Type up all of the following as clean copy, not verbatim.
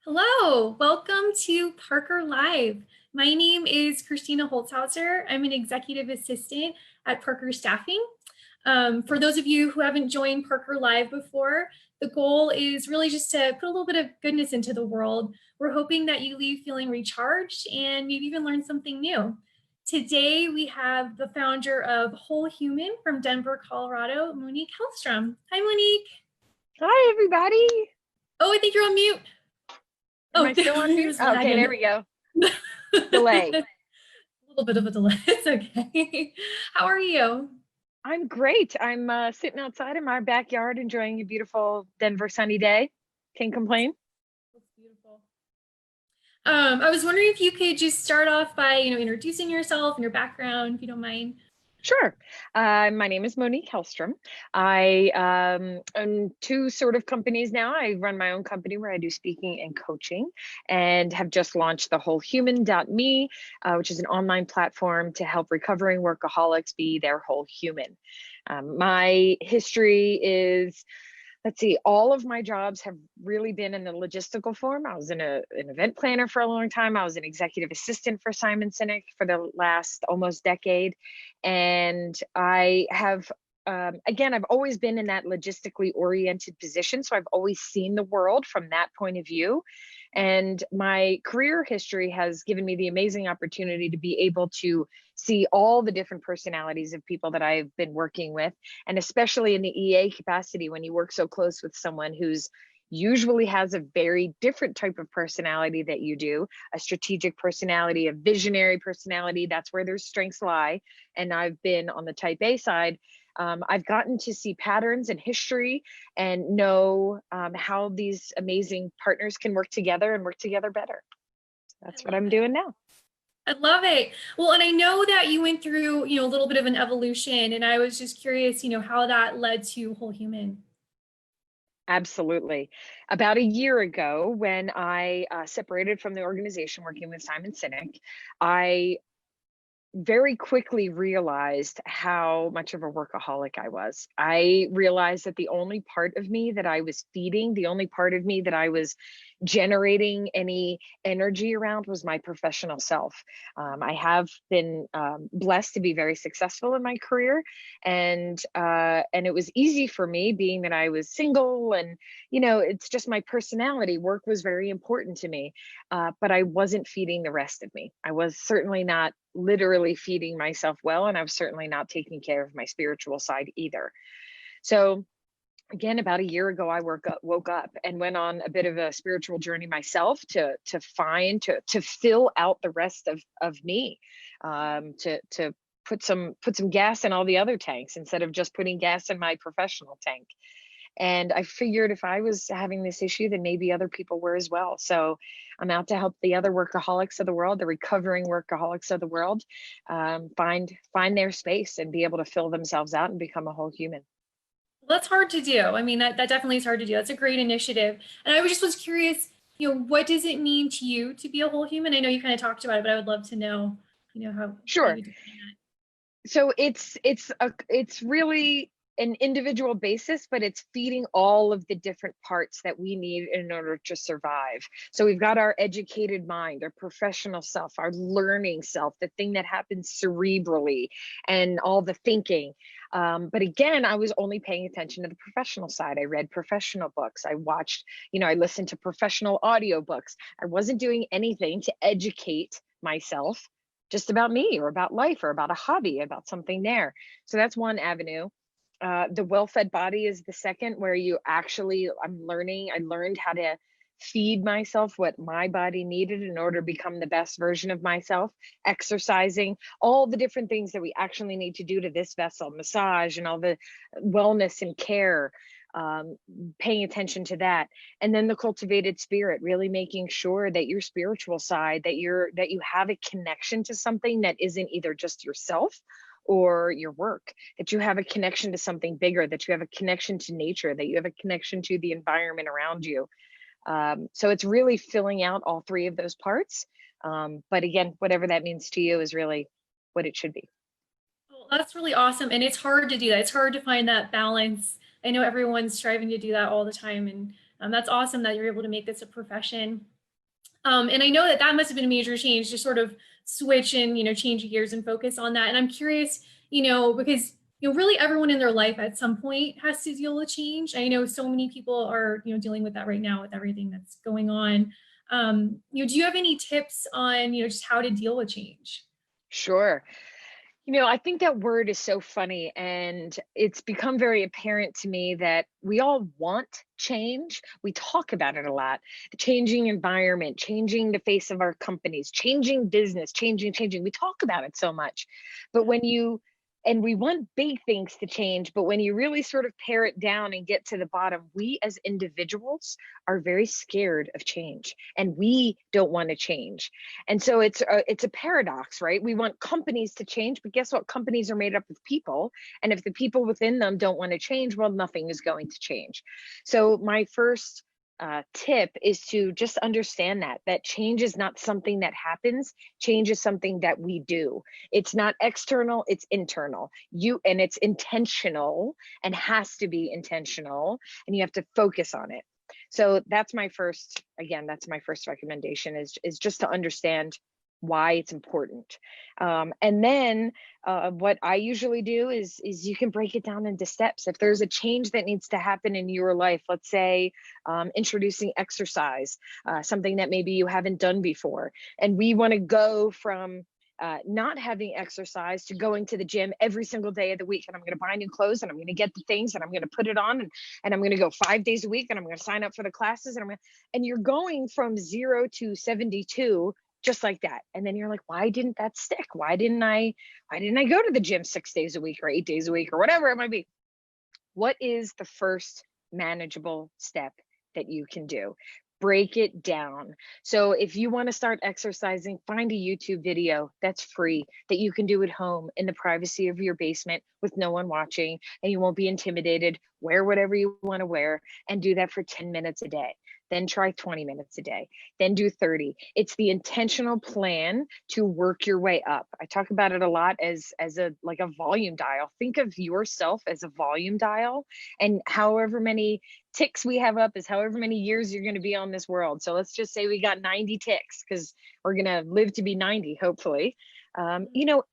Hello, welcome to Parker Live. My name is Christina Holzhauser. I'm an executive assistant at Parker Staffing. For those of you who haven't joined Parker Live before, the goal is really just to put a little bit of goodness into the world. We're hoping that you leave feeling recharged and maybe even learn something new. Today, we have the founder of Whole Human from Denver, Colorado, Monique Helstrom. Hi, Monique. Hi, everybody. Oh, I think you're on mute. Am I still on mute? Oh, okay, there we go. Delay. A little bit of a delay. It's okay. How are you? I'm great. I'm sitting outside in my backyard enjoying a beautiful Denver sunny day. Can't complain. That's beautiful. I was wondering if you could just start off by, introducing yourself and your background, if you don't mind. Sure. My name is Monique Helstrom. I own two sort of companies now. I run my own company where I do speaking and coaching and have just launched the wholehuman.me, which is an online platform to help recovering workaholics be their whole human. My history is, let's see, all of my jobs have really been in the logistical form. I was an event planner for a long time. I was an executive assistant for Simon Sinek for the last almost decade. And I have, again, I've always been in that logistically oriented position. So I've always seen the world from that point of view. And my career history has given me the amazing opportunity to be able to see all the different personalities of people that I've been working with. And especially in the EA capacity, when you work so close with someone who's usually has a very different type of personality that you do, a strategic personality, a visionary personality, that's where their strengths lie. And I've been on the type A side. I've gotten to see patterns in history and know how these amazing partners can work together and work together better. That's what I'm doing now. I love it. Well, and I know that you went through, a little bit of an evolution, and I was just curious, how that led to Whole Human. Absolutely. About a year ago, when I separated from the organization working with Simon Sinek, I very quickly realized how much of a workaholic I was. I realized that the only part of me that I was feeding, the only part of me that I was generating any energy around was my professional self. I have been blessed to be very successful in my career, and it was easy for me, being that I was single, and it's just my personality. Work was very important to me, but I wasn't feeding the rest of me. I was certainly not literally feeding myself well, and I was certainly not taking care of my spiritual side either. So again, about a year ago, I woke up and went on a bit of a spiritual journey myself to fill out the rest of me, to put some gas in all the other tanks instead of just putting gas in my professional tank. And I figured if I was having this issue, then maybe other people were as well. So I'm out to help the other workaholics of the world, the recovering workaholics of the world, find their space and be able to fill themselves out and become a whole human. Well, that's hard to do. I mean, that definitely is hard to do. That's a great initiative. And I was curious, what does it mean to you to be a whole human? I know you kind of talked about it, but I would love to know, how Sure. you define that. So it's really an individual basis, but it's feeding all of the different parts that we need in order to survive. So we've got our educated mind, our professional self, our learning self, the thing that happens cerebrally, and all the thinking. But again, I was only paying attention to the professional side. I read professional books. I watched, I listened to professional audiobooks. I wasn't doing anything to educate myself just about me or about life or about a hobby, about something there. So that's one avenue. The well-fed body is the second, where I learned how to feed myself what my body needed in order to become the best version of myself, exercising, all the different things that we actually need to do to this vessel, massage and all the wellness and care, paying attention to that. And then the cultivated spirit, really making sure that your spiritual side, that you have a connection to something that isn't either just yourself or your work, that you have a connection to something bigger, that you have a connection to nature, that you have a connection to the environment around you. So it's really filling out all three of those parts. But again, whatever that means to you is really what it should be. Well, that's really awesome. And it's hard to do that. It's hard to find that balance. I know everyone's striving to do that all the time. And that's awesome that you're able to make this a profession. And I know that that must have been a major change to sort of switch and, change gears and focus on that. And I'm curious, because, really everyone in their life at some point has to deal with change. I know so many people are, dealing with that right now with everything that's going on. Do you have any tips on, just how to deal with change? Sure. I think that word is so funny, and it's become very apparent to me that we all want change. We talk about it a lot. The changing environment, changing the face of our companies, changing business, changing. We talk about it so much. But and we want big things to change, but when you really sort of pare it down and get to the bottom, we as individuals are very scared of change, and we don't want to change. And so it's a paradox, right? We want companies to change, but guess what? Companies are made up of people, and if the people within them don't want to change, well, nothing is going to change. So my first tip is to just understand that change is not something that happens. Change is something that we do. It's not external, it's internal. And it's intentional, and has to be intentional, and you have to focus on it. So that's my first recommendation, is just to understand why it's important. And then what I usually do is you can break it down into steps. If there's a change that needs to happen in your life, let's say introducing exercise, something that maybe you haven't done before, and we want to go from not having exercise to going to the gym every single day of the week, and I'm going to buy new clothes, and I'm going to get the things, and I'm going to put it on, and I'm going to go 5 days a week, and I'm going to sign up for the classes, and you're going from 0 to 72 just like that. And then you're like, why didn't that stick? Why didn't I go to the gym 6 days a week or 8 days a week or whatever it might be? What is the first manageable step that you can do? Break it down. So if you want to start exercising, find a YouTube video that's free that you can do at home in the privacy of your basement with no one watching, and you won't be intimidated. Wear whatever you want to wear, and do that for 10 minutes a day. Then try 20 minutes a day, then do 30. It's the intentional plan to work your way up. I talk about it a lot as a volume dial. Think of yourself as a volume dial, and however many ticks we have up is however many years you're going to be on this world. So let's just say we got 90 ticks, because we're going to live to be 90, hopefully.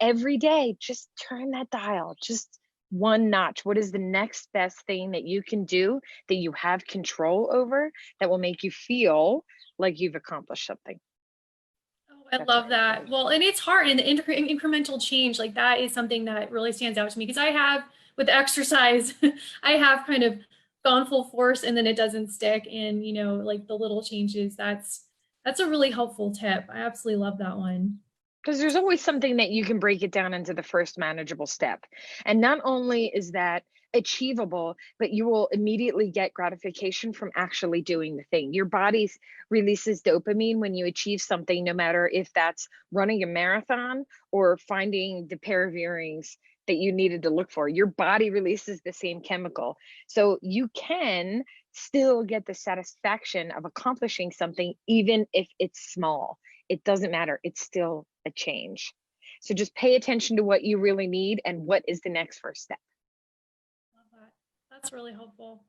Every day, just turn that dial, just one notch. What is the next best thing that you can do that you have control over, that will make you feel like you've accomplished something? Oh, I love that. Well, and it's hard, and the incremental change, like that is something that really stands out to me, because I have with exercise, I have kind of gone full force and then it doesn't stick. And, like the little changes, that's a really helpful tip. I absolutely love that one. Because there's always something that you can break it down into the first manageable step. And not only is that achievable, but you will immediately get gratification from actually doing the thing. Your body releases dopamine when you achieve something, no matter if that's running a marathon or finding the pair of earrings that you needed to look for. Your body releases the same chemical. So you can still get the satisfaction of accomplishing something, even if it's small. It doesn't matter. It's still a change. So just pay attention to what you really need and what is the next first step. Love that. That's really helpful.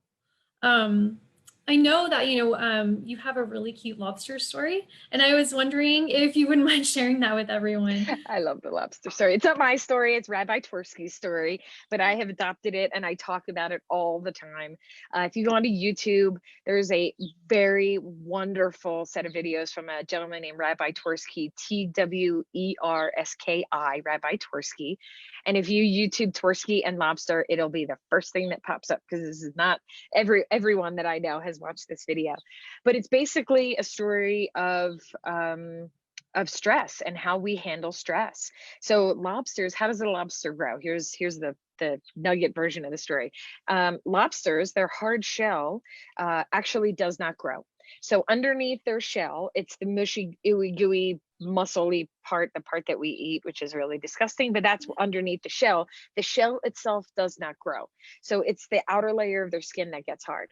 Um, I know that, you have a really cute lobster story, and I was wondering if you wouldn't mind sharing that with everyone. I love the lobster story. It's not my story, it's Rabbi Twersky's story, but I have adopted it and I talk about it all the time. If you go onto YouTube, there's a very wonderful set of videos from a gentleman named Rabbi Twersky, Twerski, Rabbi Twersky. And if you YouTube Twersky and lobster, it'll be the first thing that pops up, because this is not everyone that I know has watched this video. But it's basically a story of stress and how we handle stress. So lobsters, how does a lobster grow? Here's the nugget version of the story. Lobsters, their hard shell actually does not grow. So underneath their shell, it's the mushy, ooey gooey, muscly part, the part that we eat, which is really disgusting, but that's underneath the shell. The shell itself does not grow. So it's the outer layer of their skin that gets hard.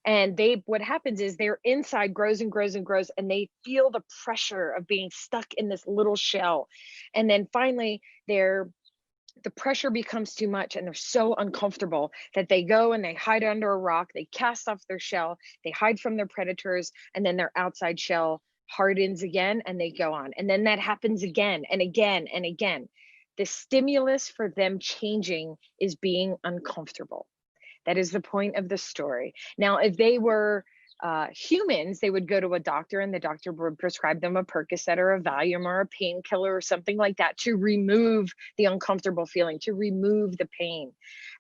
And what happens is their inside grows and grows and grows, and they feel the pressure of being stuck in this little shell. And then finally the pressure becomes too much, and they're so uncomfortable that they go and they hide under a rock, they cast off their shell, they hide from their predators, and then their outside shell hardens again, and they go on. And then that happens again and again and again. The stimulus for them changing is being uncomfortable. That is the point of the story. Now, if they were humans, they would go to a doctor, and the doctor would prescribe them a Percocet or a Valium or a painkiller or something like that to remove the uncomfortable feeling, to remove the pain.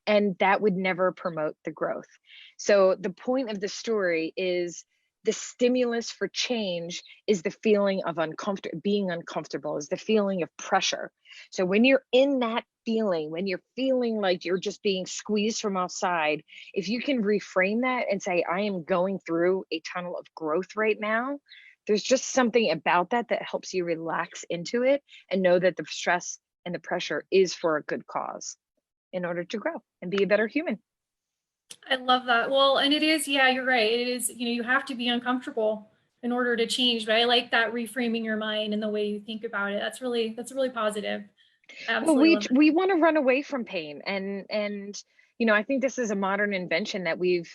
And that would never promote the growth. So the point of the story is the stimulus for change is the feeling of being uncomfortable, is the feeling of pressure. So when you're in that feeling, when you're feeling like you're just being squeezed from outside, if you can reframe that and say, I am going through a tunnel of growth right now, there's just something about that that helps you relax into it and know that the stress and the pressure is for a good cause in order to grow and be a better human. I love that. Well, and it is, yeah, you're right. It is, you have to be uncomfortable in order to change, but I like that reframing your mind and the way you think about it. That's really positive. I Well, absolutely love we want to run away from pain, and I think this is a modern invention that we've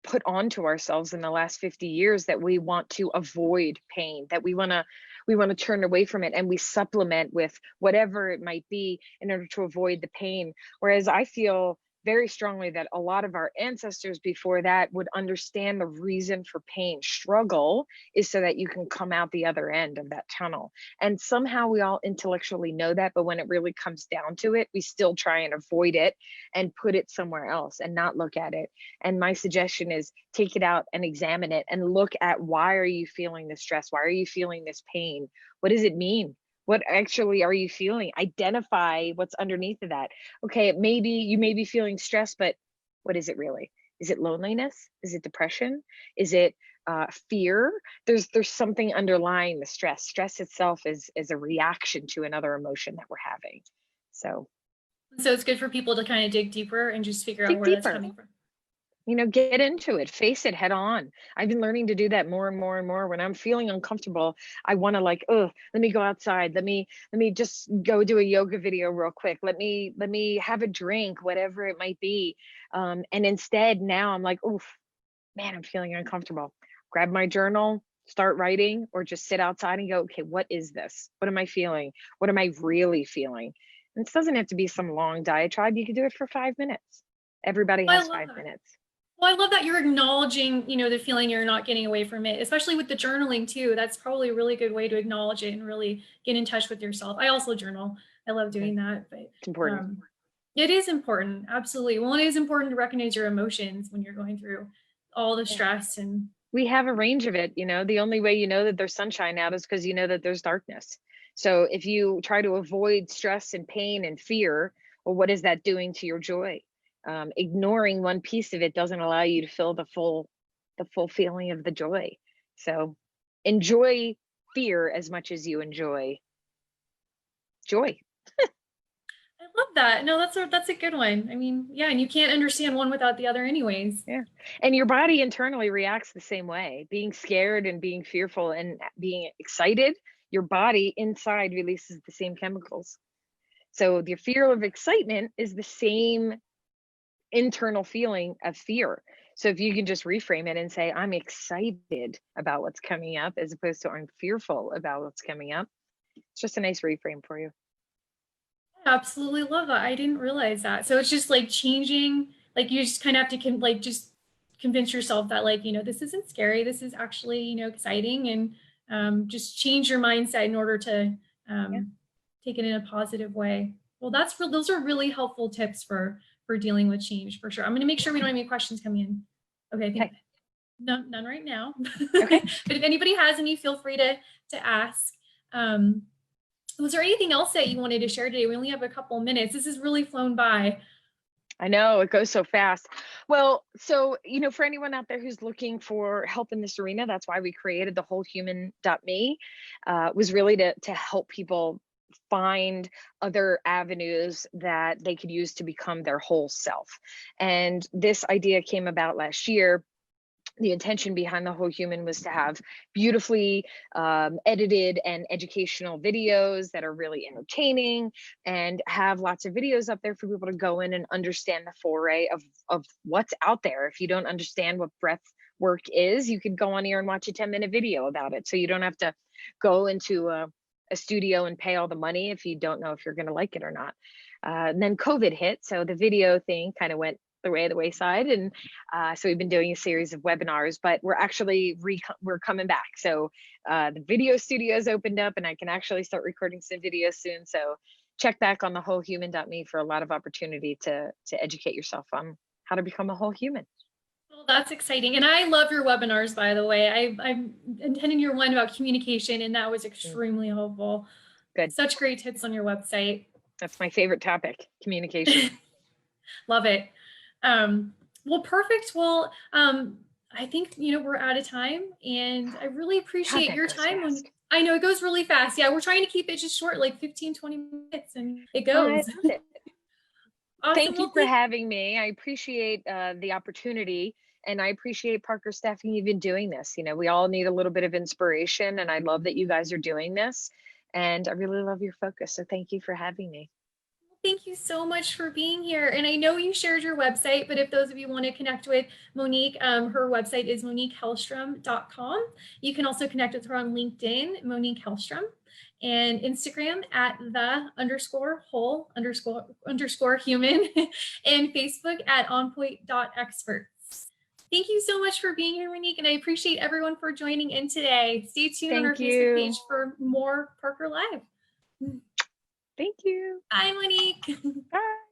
put onto ourselves in the last 50 years, that we want to avoid pain, that we want to turn away from it, and we supplement with whatever it might be in order to avoid the pain. Whereas I feel very strongly that a lot of our ancestors before that would understand the reason for pain. Struggle is so that you can come out the other end of that tunnel. And somehow we all intellectually know that, but when it really comes down to it, we still try and avoid it and put it somewhere else and not look at it. And my suggestion is take it out and examine it and look at, why are you feeling this stress? Why are you feeling this pain? What does it mean? What actually are you feeling? Identify what's underneath of that. Okay, maybe you may be feeling stress, but what is it really? Is it loneliness? Is it depression? Is it fear? There's something underlying the stress. Stress itself is a reaction to another emotion that we're having. So So it's good for people to kind of dig deeper and just figure out dig where that's deeper. coming from. Get into it, face it head on. I've been learning to do that more and more and more. When I'm feeling uncomfortable, I want to, like, oh, let me go outside. Let me just go do a yoga video real quick. Let me have a drink, whatever it might be. And instead now I'm like, oh man, I'm feeling uncomfortable. Grab my journal, start writing, or just sit outside and go, okay, what is this? What am I feeling? What am I really feeling? And this doesn't have to be some long diatribe. You can do it for 5 minutes. Everybody Well, I has love five that. minutes. Well, I love that you're acknowledging, the feeling, you're not getting away from it, especially with the journaling too. That's probably a really good way to acknowledge it and really get in touch with yourself. I also journal. I love Yeah, doing that, but it's important. um, it is important. Absolutely. Well, it is important to recognize your emotions when you're going through all the Yeah. stress and We have a range of it. The only way you know that there's sunshine out is because you know that there's darkness. So if you try to avoid stress and pain and fear, well, what is that doing to your joy? Ignoring one piece of it doesn't allow you to feel the full feeling of the joy. So enjoy fear as much as you enjoy joy. I love that. No, that's a good one. I mean, yeah, and you can't understand one without the other anyways. Yeah. And your body internally reacts the same way. Being scared and being fearful and being excited, your body inside releases the same chemicals. So the fear of excitement is the same internal feeling of fear. So if you can just reframe it and say, I'm excited about what's coming up, as opposed to I'm fearful about what's coming up, it's just a nice reframe for you. I absolutely love that. I didn't realize that. So it's just like changing, like you just kind of have to just convince yourself that, like, this isn't scary. This is actually, exciting, and just change your mindset in order to Yeah. take it in a positive way. Well, those are really helpful tips for dealing with change, for sure. I'm going to make sure we don't have any questions coming in. Okay, I think Okay. none right now. Okay. But if anybody has any, feel free to ask. Was there anything else that you wanted to share today? We only have a couple minutes. This has really flown by. I know it goes so fast. Well, so, for anyone out there who's looking for help in this arena, that's why we created the wholehuman.me, was really to help people find other avenues that they could use to become their whole self. And this idea came about last year the intention behind the whole human was to have beautifully edited and educational videos that are really entertaining, and have lots of videos up there for people to go in and understand the foray of what's out there. If you don't understand what breath work is, you could go on here and watch a 10-minute video about it. So you don't have to go into a studio and pay all the money if you don't know if you're going to like it or not. And then COVID hit, so the video thing kind of went the wayside, and so we've been doing a series of webinars, but we're actually we're coming back. So the video studios opened up, and I can actually start recording some videos soon. So check back on thewholehuman.me for a lot of opportunity to educate yourself on how to become a whole human. Well, that's exciting. And I love your webinars, by the way. I'm attending your one about communication, and that was extremely helpful. Good. Such great tips on your website. That's my favorite topic, communication. Love it. Well, perfect. Well, I think, we're out of time, and I really appreciate your time. I know it goes really fast. Yeah, we're trying to keep it just short, like 15, 20 minutes, and it goes. I love it. Awesome. Thank you for having me. I appreciate the opportunity, and I appreciate Parker Staffing even doing this. We all need a little bit of inspiration, and I love that you guys are doing this, and I really love your focus. So thank you for having me. Thank you so much for being here. And I know you shared your website, but if those of you want to connect with Monique, her website is moniquehelstrom.com. You can also connect with her on LinkedIn, Monique Helstrom, and Instagram at _whole_human, and Facebook at onpoint.experts. Thank you so much for being here, Monique, and I appreciate everyone for joining in today. Stay tuned on our Facebook page for more Parker Live. Thank you. Bye, Monique. Bye.